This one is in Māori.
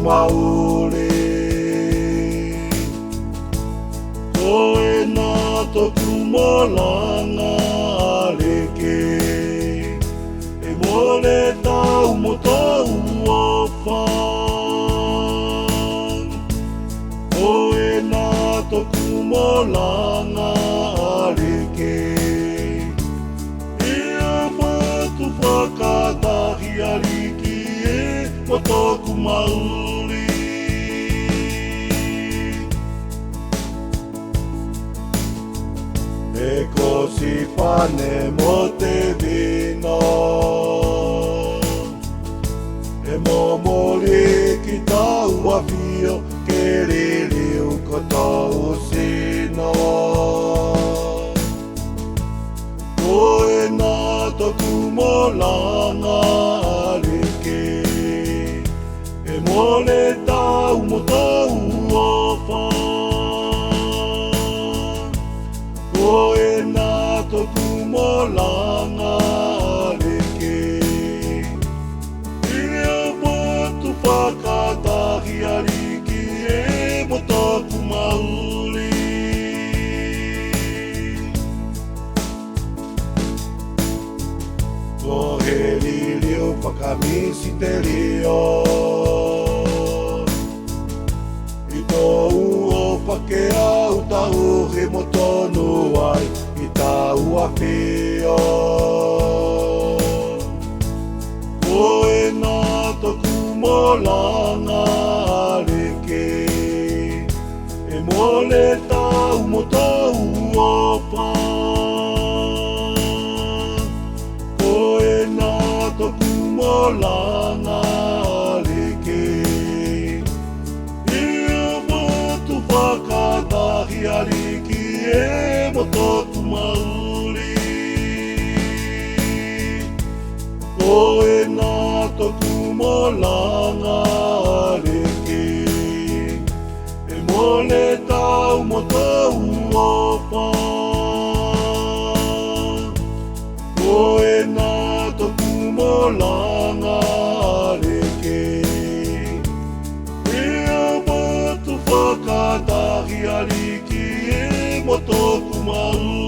maule. Koe nā toku molanga aleke, e mole tau mo tau ofa. Koe nā toku molanga aleke, ia matu whakatahi ariki e mo toku mauli. E kosi pane mo te vino, e momori ki tau awhio, ke ririu ko tau sino. Koe nā toku molanga ariki, e mole tau mo tau ofa. Koe nā toku molanga ariki, ia motu whakatahi ariki e mo toku mauli. Ko he lirio whakamisi te rio, i tōu o whake au tau he mo tonu ai i tau a whio. Koe nā toku molanga ariki, e mole tau mo tau opa. Koe nā toku molanga ariki, ia motu whakatahi ariki e mo toku mauli. Koe nā toku molanga ariki, e mole tau mo tau opa. Koe nā toku molanga ariki, ia motu whakatahi ariki e mo toku mauli.